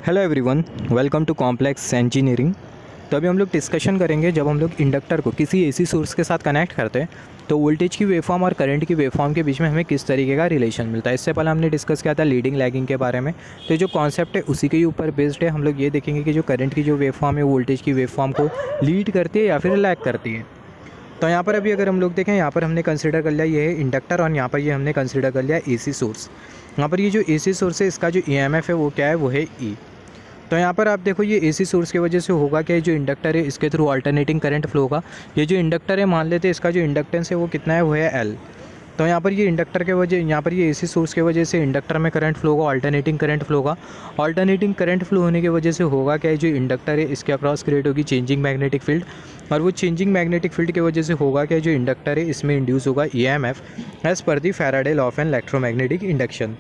Hello everyone, welcome to complex engineering. तो अभी हम लोग डिस्कशन करेंगे जब हम लोग इंडक्टर को किसी एसी सोर्स के साथ कनेक्ट करते हैं तो वोल्टेज की वेवफॉर्म और करंट की वेवफॉर्म के बीच में हमें किस तरीके का रिलेशन मिलता है। इससे पहले हमने डिस्कस किया था लीडिंग लैगिंग के बारे में। तो जो कॉन्सेप्ट है उसी के ऊपर बेस्ड है। हम लोग ये देखेंगे कि जो करंट की जो वेवफॉर्म है वोल्टेज की वेवफॉर्म को लीड करती है या फिर लैग करती है। तो यहाँ पर अभी अगर हम लोग देखें, यहाँ पर हमने कंसिडर कर लिया ये है इंडक्टर और यहाँ पर ये हमने कंसिडर कर लिया एसी सोर्स। यहाँ पर ये जो एसी सोर्स है इसका जो ईएमएफ है वो क्या है, वो है ई। तो यहाँ पर आप देखो ये एसी सोर्स की वजह से होगा क्या, जो इंडक्टर है इसके थ्रू अल्टरनेटिंग करंट फ्लो होगा। ये जो इंडक्टर है मान लेते हैं इसका जो इंडक्टेंस है वो कितना है, वो है एल। तो यहाँ पर ये इंडक्टर के वजह, यहाँ पर ये एसी सोर्स की वजह से इंडक्टर में करंट फ्लो होगा, अल्टरनेटिंग करंट फ्लो होगा। अल्टरनेटिंग करंट फ्लो होने की वजह से होगा क्या, जो इंडक्टर है इसके अक्रॉस क्रिएट होगी चेंजिंग मैग्नेटिक फील्ड, और वो चेंजिंग मैग्नेटिक फील्ड की वजह से होगा क्या, जो इंडक्टर है इसमें इंड्यूस होगा EMF as per the Faraday law of an electromagnetic induction.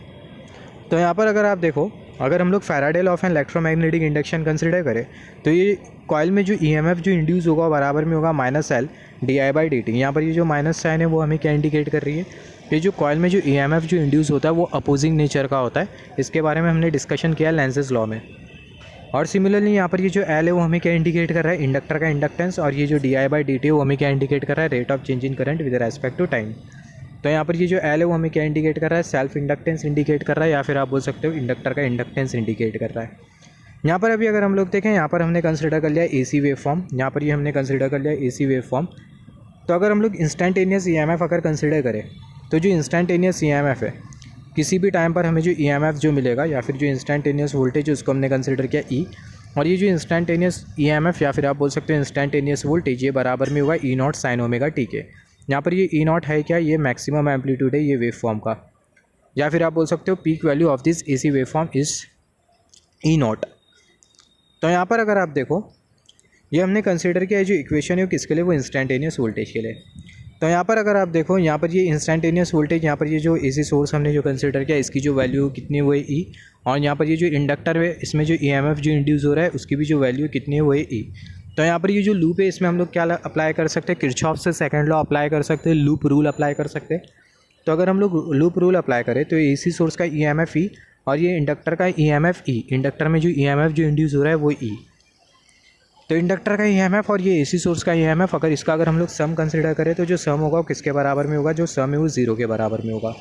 तो यहाँ पर अगर आप देखो, अगर हम लोग Faraday law of an electromagnetic induction consider करें तो ये कॉइल में जो ईएमएफ जो इंड्यूस होगा बराबर में होगा minus L d i by d t. यहाँ पर ये जो माइनस साइन है वो हमें क्या इंडिकेट कर रही है, ये जो कॉइल में जो ईएमएफ जो इंड्यूस होता है वो अपोजिंग नेचर का होता है। इसके बारे में हमने डिस्कशन किया लेंजेस लॉ में। और सिमिलरली यहाँ पर ये जो एल है वो हमें क्या इंडिकेट कर रहा है, इंडक्टर का इंडक्टेंस, और ये जो d i by d t है वो हमें क्या इंडिकेट कर रहा है, rate of change in current with respect to time. तो यहाँ पर ये जो एल है वो हमें क्या इंडिकेट कर रहा है, सेल्फ इंडक्टेंस इंडिकेट कर रहा है, या फिर आप बोल सकते हो इंडक्टर का इंडक्टेंस इंडिकेट कर रहा है। यहाँ पर अभी अगर हम लोग देखें, यहाँ पर हमने कंसिडर कर लिया एसी वेव फॉर्म, यहाँ पर ये हमने कंसिडर कर लिया एसी वेव फॉर्म। तो अगर हम लोग इंस्टेंटेनियस ईएमएफ अगर कंसिडर करें तो जो इंस्टेंटेनियस ईएमएफ है किसी भी टाइम पर हमें जो ईएमएफ जो मिलेगा, या फिर जो इंस्टेंटेनियस वोल्टेज उसको हमने कंसिडर किया ई, और ये जो इंस्टेंटेनियस ईएमएफ या फिर आप बोल सकते हो इंस्टेंटेनियस वोल्टेज ये बराबर में होगा ई नॉट साइन ओमेगा टी के। यहाँ पर ये ई नॉट है क्या, ये मैक्सिमम एम्पलीट्यूड है ये वेव फॉर्म का, या फिर आप बोल सकते हो peak value of this AC wave form is E not. तो यहाँ पर अगर आप देखो ये हमने कंसिडर किया है जो इक्वेशन है वो किसके लिए, वो इंस्टेंटेनियस वोल्टेज के लिए। तो यहाँ पर अगर आप देखो, यहाँ पर ये इंस्टेंटेनियस वोल्टेज, यहाँ पर ये जो एसी सोर्स हमने जो कंसिडर किया इसकी जो वैल्यू कितनी है वो है ई, और यहाँ पर ये जो इंडक्टर है इसमें जो ईएमएफ जो इंड्यूस हो रहा है उसकी भी जो वैल्यू कितनी है वो है ई। तो यहाँ पर ये जो लूप है इसमें हम लोग क्या अप्लाई कर सकते हैं, किरचॉफ से सेकंड लॉ अप्लाई कर सकते हैं, लूप रूल अप्लाई कर सकते हैं। तो अगर हम लोग लूप रूल अप्लाई करें तो एसी सोर्स का ईएमएफ ई और ये इंडक्टर का ईएमएफ ई, इंडक्टर में जो ईएमएफ जो इंड्यूस हो रहा है वो ई। तो इंडक्टर का ईएमएफ और ये एसी सोर्स का ईएमएफ अगर हम लोग सम कंसिडर करें तो जो सम होगा वो किसके बराबर में होगा, जो सम है वो 0 के बराबर में होगा।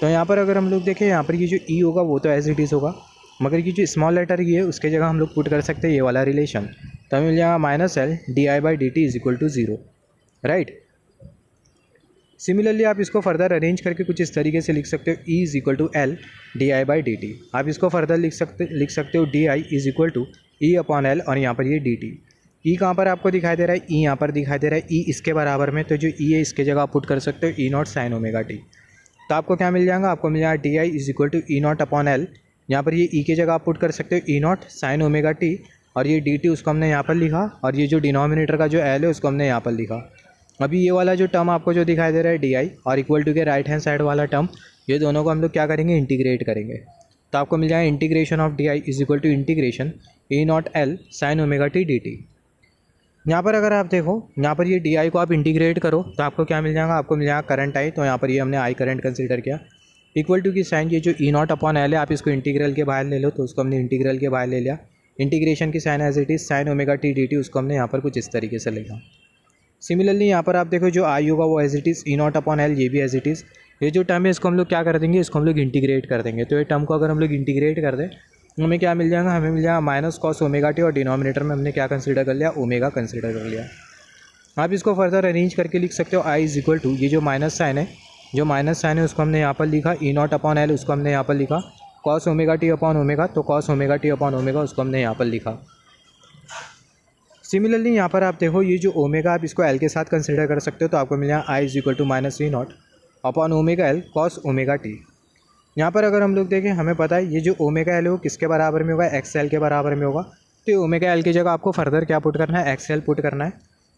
तो यहाँ पर अगर हम लोग देखें, यहाँ पर ये जो ई होगा वो तो एज इट इज़ होगा, मगर ये जो स्मॉल लेटर ये है उसके जगह हम लोग पुट कर सकते हैं ये वाला रिलेशन। तो हमें मिल जाएगा minus L d i by d t is equal to 0, right. Similarly आप इसको फर्दर अरेंज करके कुछ इस तरीके से लिख सकते हो, E is equal to L d i by d t. आप इसको फर्दर लिख सकते हो d i is equal to E upon L, और यहाँ पर ये डी टी। ई कहाँ पर आपको दिखाई दे रहा है, ई यहाँ पर दिखाई दे रहा है, ई इसके बराबर में, तो जो ई है इसके जगह आप पुट कर सकते हो E naught sine omega t. तो आपको क्या मिल जाएगा, आपको मिल जाएगा d i is equal to E naught upon L, यहाँ पर ये ई की जगह आप पुट कर सकते हो E naught sine omega T, और ये डी टी उसको हमने यहाँ पर लिखा, और ये जो डिनोमिनेटर का जो एल है उसको हमने यहाँ पर लिखा। अभी ये वाला जो टर्म आपको जो दिखाई दे रहा है डी आई और इक्वल टू के राइट हैंड साइड वाला टर्म, ये दोनों को हम लोग क्या करेंगे, इंटीग्रेट करेंगे। तो आपको मिल जाएगा integration of d i is equal to integration E naught L sine omega t d t. यहाँ पर अगर आप देखो, यहाँ पर ये डी आई को आप इंटीग्रेट करो तो आपको क्या मिल जाएगा, आपको मिल जाएगा करंट आई। तो यहाँ पर ये हमने आई करंट कंसिडर किया, इक्वल टू की साइन ये जो ई नॉट अपॉन एल है आप इसको इंटीग्रल के बाहर ले लो, तो उसको हमने इंटीग्रल के बाहर ले लिया। इंटीग्रेशन की sine as it is sine omega t d t, उसको हमने यहाँ पर कुछ इस तरीके से लिखा। सिमिलरली यहाँ पर आप देखो जो आई होगा वो as it is E naught upon L, ये भी एज इट इज़। ये जो टर्म है इसको हम लोग क्या कर देंगे, इसको हम लोग इंटीग्रेट कर देंगे। तो ये टर्म को अगर हम लोग इंटीग्रेट कर दें हमें क्या मिल जाएगा, हमें मिल जाएगा माइनस कॉस ओमेगा टी, और डिनोमिनेटर में हमने क्या कंसिडर कर लिया, ओमेगा कंसिडर कर लिया। आप इसको फर्दर अरेंज करके लिख सकते हो आई इज इक्वल टू, ये जो माइनस साइन है, जो माइनस साइन है उसको हमने यहाँ पर लिखा, ई नॉट अपॉन एल उसको हमने यहाँ पर लिखा, cos omega t upon omega, तो cos omega t upon omega उसको हमने यहाँ पर लिखा। सिमिलरली यहाँ पर आप देखो ये जो ओमेगा आप इसको एल के साथ कंसिडर कर सकते हो, तो आपको मिल जाएगा I is equal to minus E naught upon omega L cos omega t. यहाँ पर अगर हम लोग देखें, हमें पता है ये जो ओमेगा एल है वो किसके बराबर में होगा, एक्स एल के बराबर में होगा। तो ये ओमेगा एल की जगह आपको फर्दर क्या पुट करना है, एक्स एल पुट करना है।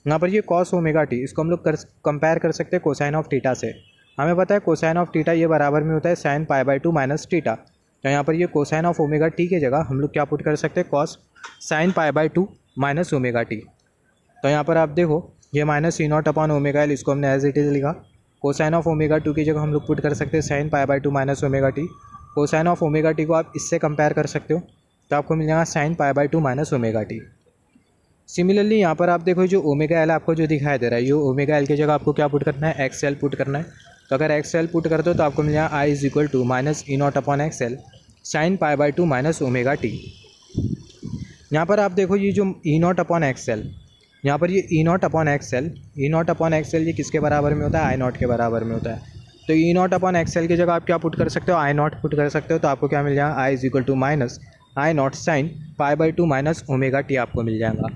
यहाँ पर ये कॉस ओमेगा टी, इसको हम लोग कंपेयर कर सकते हैं कोसाइन ऑफ टीटा से। हमें पता है कोसाइन ऑफ टीटा ये बराबर में होता है sign pi by two minus theta. तो यहाँ पर ये कोसाइन ऑफ ओमेगा टी की जगह हम लोग क्या पुट कर सकते हैं, cos sine pi by two minus omega t. तो यहाँ पर आप देखो ये minus E naught upon omega L, इसको हमने एज इट इज़ लिखा। कोसाइन ऑफ ओमेगा टू की जगह हम लोग पुट कर सकते हैं sign pi by two minus omega T. Cosine of omega T को आप इससे कंपेयर कर सकते हो, तो आपको मिल जाएगा sign pi by two minus omega T. Similarly यहाँ पर आप देखो जो ओमेगा एल आपको जो दिखाई दे रहा है, ये ओमेगा एल की जगह आपको क्या पुट करना है, एक्स एल पुट करना है। तो अगर एक्स एल पुट कर दो तो आपको मिल जाएगा I is equal to minus E naught upon X L sine pi by two minus omega t. यहाँ पर आप देखो ये जो E naught upon X L, यहाँ पर ये E naught upon X L, E naught upon X L ये किसके बराबर में होता है, आई नॉट के बराबर में होता है। तो ई नॉट अपॉन एक्स एल की जगह आप क्या पुट कर सकते हो, आई नॉट पुट कर सकते हो। तो आपको क्या मिल जाएगा, I is equal to minus I naught sine pi by two minus omega t आपको मिल जाएगा।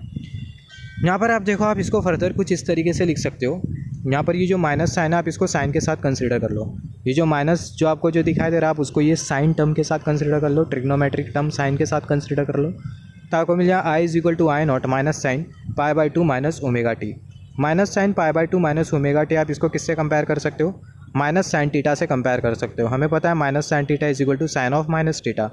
यहाँ पर आप देखो आप इसको फर्दर कुछ इस तरीके से लिख सकते हो। यहाँ पर ये जो माइनस साइन है आप इसको साइन के साथ कंसीडर कर लो। ये जो माइनस जो आपको जो दिखाई दे रहा है आप उसको ये साइन टर्म के साथ कंसीडर कर लो, ट्रिग्नोमेट्रिक टर्म साइन के साथ कंसीडर कर लो। तो आपको मिल जाएगा I is equal to I naught minus sine pi by two minus omega t. Minus sine pi by two minus omega t आप इसको किससे कंपेयर कर सकते हो, माइनस साइन टीटा से कंपेयर कर सकते हो। हमें पता है minus sine theta is equal to sine of minus theta.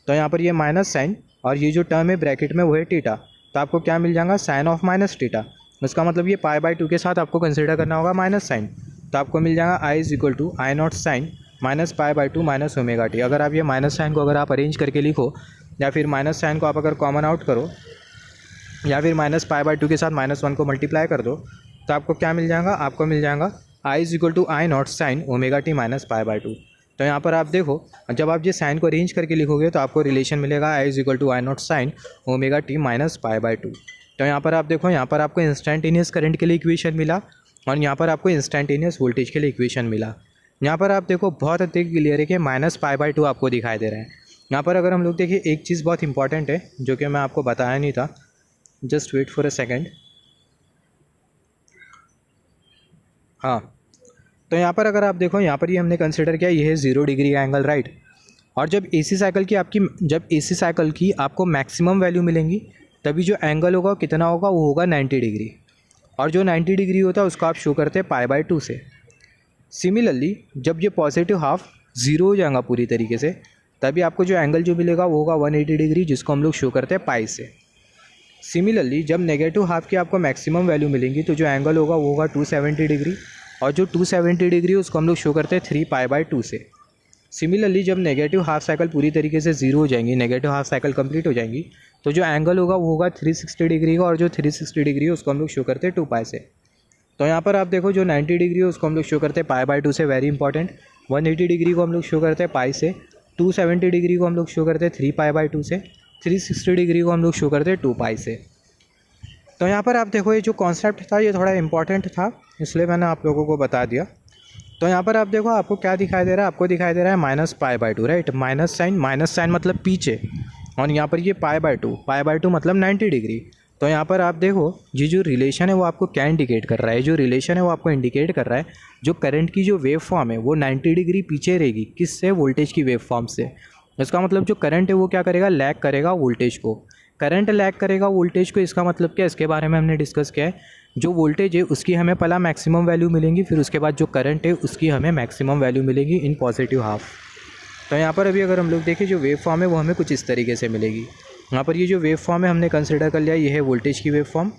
तो यहाँ पर ये माइनस साइन और ये जो टर्म है ब्रैकेट में वो है टीटा, तो आपको क्या मिल जाएगा, साइन ऑफ माइनस टीटा। उसका मतलब ये पाई बाई टू के साथ आपको कंसिडर करना होगा माइनस साइन। तो आपको मिल जाएगा I is equal to I naught sine minus pi by two minus omega t. अगर आप ये माइनस साइन को अगर आप अरेंज करके लिखो या फिर माइनस साइन को आप अगर कॉमन आउट करो या फिर माइनस पाई बाई टू के साथ माइनस वन को मल्टीप्लाई कर दो तो आपको क्या मिल जाएगा, आपको मिल जाएगा I is equal to I naught sine omega t minus pi by two. तो यहाँ पर आप देखो जब आप ये साइन को अरेंज करके लिखोगे तो आपको रिलेशन मिलेगा I is equal to I naught sine omega t minus pi by two. तो यहाँ पर आप देखो यहाँ पर आपको इंस्टेंटेनियस करंट के लिए इक्वेशन मिला और यहाँ पर आपको इंस्टेंटेनियस वोल्टेज के लिए इक्वेशन मिला। यहाँ पर आप देखो बहुत अधिक क्लियर है कि माइनस पाई बाई टू आपको दिखाई दे रहा है। यहाँ पर अगर हम लोग देखिए एक चीज़ बहुत इंपॉर्टेंट है जो कि मैं आपको बताया नहीं था, just wait for a second. हाँ, तो यहाँ पर अगर आप देखो यहाँ पर ये हमने कंसिडर किया ये है 0 डिग्री का एंगल, राइट। और जब एसी साइकिल की आपको मैक्सिमम वैल्यू मिलेंगी तभी जो एंगल होगा कितना होगा, वो होगा 90 डिग्री। और जो 90 डिग्री होता है उसको आप शो करते हैं पाई बाई टू से। सिमिलरली जब ये पॉजिटिव हाफ ज़ीरो हो जाएगा पूरी तरीके से तभी आपको जो एंगल जो मिलेगा वो होगा 180 डिग्री, जिसको हम लोग शो करते हैं पाई से। सिमिलरली जब नेगेटिव हाफ की आपको मैक्सिमम वैल्यू मिलेंगी तो जो एंगल होगा वो होगा 270 डिग्री, और जो 270 डिग्री उसको हम लोग शो करते हैं 3 पाई बाई टू से। सिमिलरली जब नेगेटिव हाफ साइकिल पूरी तरीके से ज़ीरो हो जाएंगी, नेगेटिव हाफ साइकिल कंप्लीट हो जाएंगी, तो जो एंगल होगा वो होगा 360 डिग्री का, और जो 360 डिग्री है उसको हम लोग शो करते हैं 2 पाई से। तो यहाँ पर आप देखो जो 90 डिग्री है उसको हम लोग शो करते हैं पाई बाई टू से, वेरी इंपॉर्टेंट। 180 डिग्री को हम लोग शो करते हैं पाई से, 270 डिग्री को हम लोग शो करते हैं 3 पाई बाई टू से, 360 डिग्री को हम लोग शो करते हैं 2 पाई से। तो यहाँ पर आप देखो ये जो कॉन्सेप्ट था ये थोड़ा इंपॉर्टेंट था, इसलिए मैंने आप लोगों को बता दिया। तो यहाँ पर आप देखो आपको क्या दिखाई दे रहा है, आपको दिखाई दे रहा है minus pi by two, right. Minus sign मतलब पीछे, और यहाँ पर ये पाई बाई टू मतलब 90 डिग्री। तो यहाँ पर आप देखो ये जो रिलेशन है वो आपको क्या इंडिकेट कर रहा है, जो रिलेशन है वो आपको इंडिकेट कर रहा है जो करंट की जो वेव फॉर्म है वो 90 डिग्री पीछे रहेगी, किससे, वोल्टेज की वेव फॉर्म से। इसका मतलब जो करंट है वो क्या करेगा, लैग करेगा वोल्टेज को। करंट लैग करेगा वोल्टेज को, इसका मतलब क्या, इसके बारे में हमने डिस्कस किया है। जो वोल्टेज है उसकी हमें पहला मैक्सिमम वैल्यू मिलेंगी, फिर उसके बाद जो करंट है उसकी हमें मैक्सिमम वैल्यू मिलेगी इन पॉजिटिव हाफ। तो यहाँ पर अभी अगर हम लोग देखें जो वेव फॉर्म है वो हमें कुछ इस तरीके से मिलेगी। यहाँ पर ये जो वेव फॉर्म है हमने कंसिडर कर लिया, ये है वोल्टेज की वेव फॉर्म,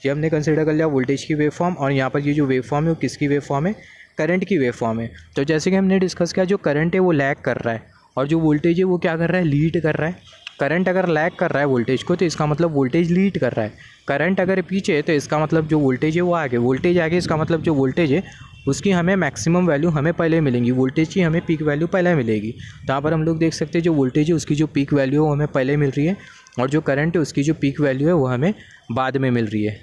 ये हमने कंसिडर कर लिया वोल्टेज की वेव फॉर्म। और यहाँ पर ये जो वेव फॉर्म है वो किसकी वेव फॉर्म है, करंट की वेव फॉर्म है। तो जैसे कि हमने डिस्कस किया जो करंट है वो लैग कर रहा है और जो वोल्टेज है वो क्या कर रहा है, लीड कर रहा है। करंट अगर लैग कर रहा है वोल्टेज को तो इसका मतलब वोल्टेज लीड कर रहा है। करंट अगर पीछे है तो इसका मतलब जो वोल्टेज है वो आगे, वोल्टेज आगे, इसका मतलब जो वोल्टेज है उसकी हमें मैक्सिमम वैल्यू हमें पहले मिलेंगी, वोल्टेज की हमें पीक वैल्यू पहले मिलेगी। तो यहाँ पर हम लोग देख सकते हैं जो वोल्टेज है उसकी जो पीक वैल्यू है वो हमें पहले मिल रही है, और जो करंट है उसकी जो पीक वैल्यू है वो हमें बाद में मिल रही है।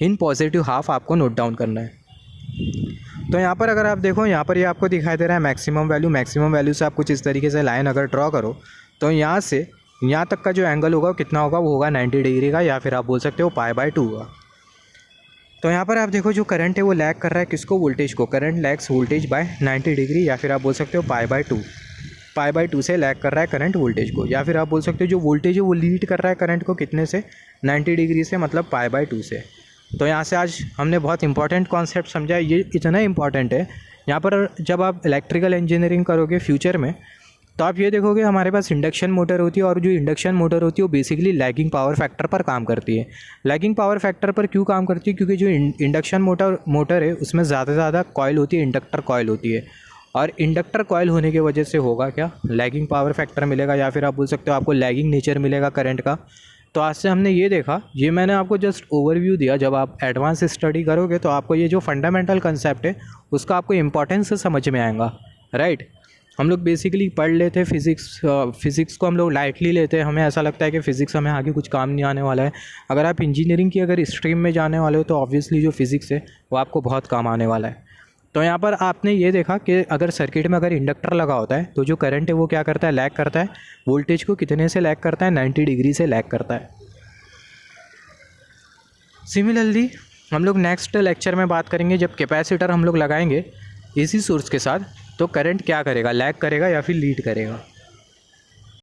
इन पॉजिटिव हाफ आपको नोट डाउन करना है। तो यहाँ पर अगर आप देखो यहाँ पर ये आपको दिखाई दे रहा है मैक्सिमम वैल्यू से आप कुछ इस तरीके से लाइन अगर ड्रॉ करो तो यहाँ से यहाँ तक का जो एंगल होगा कितना होगा, वो होगा 90 डिग्री का, या फिर आप बोल सकते हो पाई बाई टू का। तो यहाँ पर आप देखो जो करंट है वो लैग कर रहा है किसको, वोल्टेज को। Current lags voltage by 90 degree, या फिर आप बोल सकते हो पाई बाई टू से लैग कर रहा है करंट वोल्टेज को। या फिर आप बोल सकते हो जो वोल्टेज है वो लीड कर रहा है करंट को, कितने से, 90 डिग्री से, मतलब पाई बाई टू से। तो यहाँ से आज हमने बहुत इंपॉर्टेंट कॉन्सेप्ट समझा। ये इतना इंपॉर्टेंट है यहाँ पर जब आप इलेक्ट्रिकल इंजीनियरिंग करोगे फ्यूचर में तो आप ये देखोगे हमारे पास इंडक्शन मोटर होती है, और जो इंडक्शन मोटर होती है वो बेसिकली लैगिंग पावर फैक्टर पर काम करती है। लैगिंग पावर फैक्टर पर क्यों काम करती है, क्योंकि जो इंडक्शन मोटर है उसमें ज़्यादा से ज़्यादा कॉइल होती है, इंडक्टर कॉइल होती है। और इंडक्टर कॉयल होने की वजह से होगा क्या, लैगिंग पावर फैक्टर मिलेगा, या फिर आप बोल सकते हो आपको लैगिंग नेचर मिलेगा करंट का। तो आज से हमने ये देखा, ये मैंने आपको जस्ट ओवरव्यू दिया। जब आप एडवांस स्टडी करोगे तो आपको ये जो फंडामेंटल कंसेप्ट है उसका आपको इंपॉर्टेंस से समझ में आएगा, राइट। हम लोग बेसिकली पढ़ लेते फिज़िक्स को हम लोग लाइटली लेते हैं, हमें ऐसा लगता है कि फ़िज़िक्स हमें आगे कुछ काम नहीं आने वाला है। अगर आप इंजीनियरिंग की अगर स्ट्रीम में जाने वाले हो तो ऑब्वियसली जो फ़िज़िक्स है वो आपको बहुत काम आने वाला है। तो यहाँ पर आपने ये देखा कि अगर सर्किट में अगर इंडक्टर लगा होता है तो जो करंट है वो क्या करता है, लैग करता है। वोल्टेज को कितने से लैग करता है, 90 डिग्री से लैग करता है। सिमिलरली हम लोग नेक्स्ट लेक्चर में बात करेंगे, जब कैपेसिटर हम लोग लगाएंगे एसी सोर्स के साथ तो करंट क्या करेगा, लैग करेगा या फिर लीड करेगा।